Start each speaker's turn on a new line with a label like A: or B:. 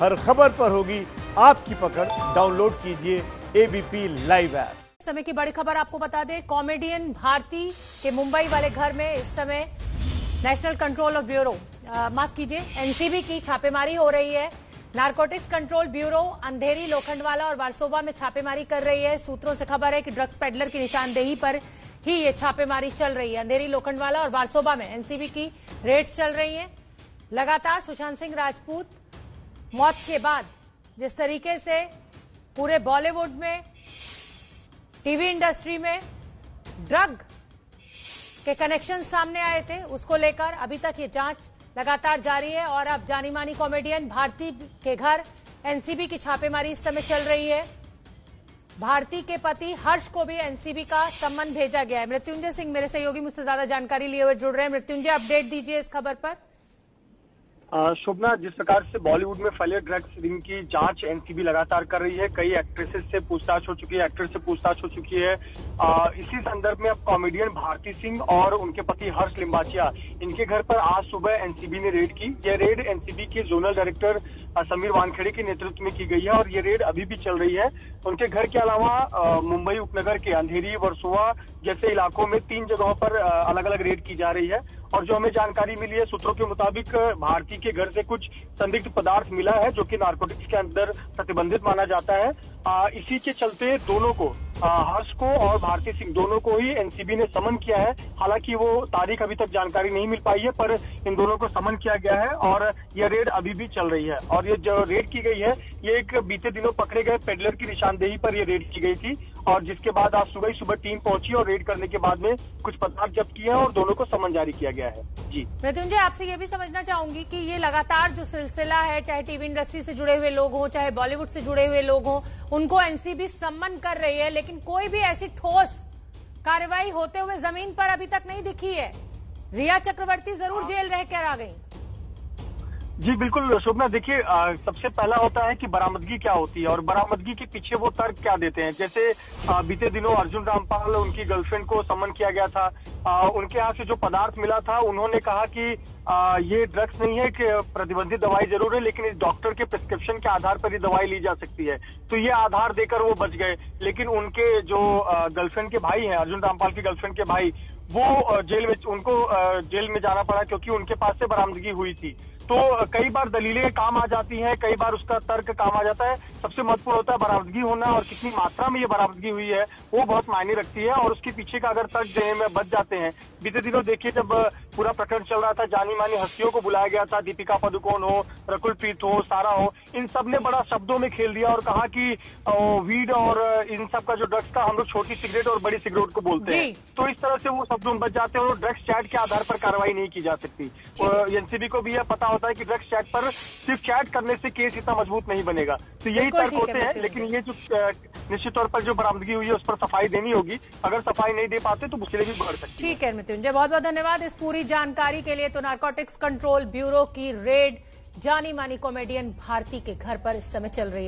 A: हर खबर पर होगी आपकी पकड़। डाउनलोड कीजिए एबीपी लाइव ऐप।
B: इस समय की बड़ी खबर आपको बता दें, कॉमेडियन भारती के मुंबई वाले घर में इस समय नेशनल कंट्रोल ऑफ ब्यूरो माफ कीजिए एनसीबी की छापेमारी हो रही है। नारकोटिक्स कंट्रोल ब्यूरो अंधेरी, लोखंडवाला और वारसोवा में छापेमारी कर रही है। सूत्रों से खबर है कि ड्रग्स पेडलर की निशानदेही पर ही ये छापेमारी चल रही है। अंधेरी, लोखंडवाला और वारसोवा में एनसीबी की रेड्स चल रही हैं। लगातार सुशांत सिंह राजपूत मौत के बाद जिस तरीके से पूरे बॉलीवुड में, टीवी इंडस्ट्री में ड्रग के कनेक्शन सामने आए थे, उसको लेकर अभी तक ये जांच लगातार जारी है। और अब जानी मानी कॉमेडियन भारती के घर एनसीबी की छापेमारी इस समय चल रही है। भारती के पति हर्ष को भी एनसीबी का सम्मन भेजा गया है। मृत्युंजय सिंह मेरे सहयोगी मुझसे ज्यादा जानकारी लिए हुए जुड़ रहे हैं। मृत्युंजय, अपडेट दीजिए इस खबर पर।
C: शोभना, जिस प्रकार से बॉलीवुड में फैले ड्रग्स रिंग की जांच एनसीबी लगातार कर रही है, कई एक्ट्रेसेस से पूछताछ हो चुकी है, एक्टर से पूछताछ हो चुकी है। इसी संदर्भ में अब कॉमेडियन भारती सिंह और उनके पति हर्ष लिम्बाचिया, इनके घर पर आज सुबह एनसीबी ने रेड की। यह रेड एनसीबी के जोनल डायरेक्टर समीर वानखेड़े के नेतृत्व में की गई है और ये रेड अभी भी चल रही है। उनके घर के अलावा मुंबई उपनगर के अंधेरी, वर्सोवा जैसे इलाकों में 3 जगहों पर अलग अलग रेड की जा रही है। और जो हमें जानकारी मिली है सूत्रों के मुताबिक, भारती के घर से कुछ संदिग्ध पदार्थ मिला है जो कि नारकोटिक्स के अंदर प्रतिबंधित माना जाता है। इसी के चलते दोनों को, हर्ष को और भारती सिंह दोनों को ही एनसीबी ने समन किया है। हालांकि वो तारीख अभी तक जानकारी नहीं मिल पाई है, पर इन दोनों को समन किया गया है और यह रेड अभी भी चल रही है। और ये जो रेड की गई है, ये एक बीते दिनों पकड़े गए पेडलर की निशानदेही पर यह रेड की गई थी। और जिसके बाद आज सुबह टीम पहुंची और रेड करने के बाद में कुछ पदार्थ जब्त किए हैं और दोनों को समन जारी किया गया है। जी
B: मृत्युंजय, आपसे ये भी समझना चाहूंगी कि ये लगातार जो सिलसिला है, चाहे टीवी इंडस्ट्री से जुड़े हुए लोग हों, चाहे बॉलीवुड से जुड़े हुए लोग हों, उनको एनसीबी सम्मन कर रही है, लेकिन कोई भी ऐसी ठोस कार्रवाई होते हुए जमीन पर अभी तक नहीं दिखी है। रिया चक्रवर्ती जरूर जेल रह कर आ गई।
C: जी बिल्कुल शोभना, देखिए सबसे पहला होता है कि बरामदगी क्या होती है और बरामदगी के पीछे वो तर्क क्या देते हैं। जैसे बीते दिनों अर्जुन रामपाल, उनकी गर्लफ्रेंड को समन किया गया था। उनके यहाँ से जो पदार्थ मिला था, उन्होंने कहा कि ये ड्रग्स नहीं है, कि प्रतिबंधित दवाई जरूर है, लेकिन इस डॉक्टर के प्रिस्क्रिप्शन के आधार पर ही दवाई ली जा सकती है। तो ये आधार देकर वो बच गए। लेकिन उनके जो गर्लफ्रेंड के भाई हैं, अर्जुन रामपाल की गर्लफ्रेंड के भाई, वो उनको जेल में जाना पड़ा क्योंकि उनके पास से बरामदगी हुई थी। तो कई बार दलीलें काम आ जाती हैं, कई बार उसका तर्क काम आ जाता है। सबसे महत्वपूर्ण होता है बरामदगी होना और कितनी मात्रा में ये बरामदगी हुई है, वो बहुत मायने रखती है। और उसके पीछे का अगर तर्क देने में बच जाते हैं। बीते दिनों देखिए, जब पूरा प्रकरण चल रहा था, जानी मानी हस्तियों को बुलाया गया था, दीपिका पादुकोण हो, रकुल प्रीत हो, सारा हो, इन सब ने बड़ा शब्दों में खेल दिया और कहा कि वीड और इन सब का जो ड्रग्स का हम लोग छोटी सिगरेट और बड़ी सिगरेट को बोलते हैं। तो इस तरह से वो शब्दों में बच जाते हैं और ड्रग्स चैट के आधार पर कार्रवाई नहीं की जा सकती। एनसीबी को भी यह पता होता है कि ड्रग्स चैट पर सिर्फ चैट करने से केस इतना मजबूत नहीं बनेगा। तो यही तर्क होते हैं। लेकिन ये जो निश्चित तौर पर जो बरामदगी हुई है, उस पर सफाई देनी होगी। अगर सफाई नहीं दे पाते तो मुश्किलें भी बढ़ सकती है।
B: ठीक है मृत्युंजय, बहुत बहुत धन्यवाद इस पूरी जानकारी के लिए। तो नारकोटिक्स कंट्रोल ब्यूरो की रेड जानी मानी कॉमेडियन भारती के घर पर इस समय चल रही है।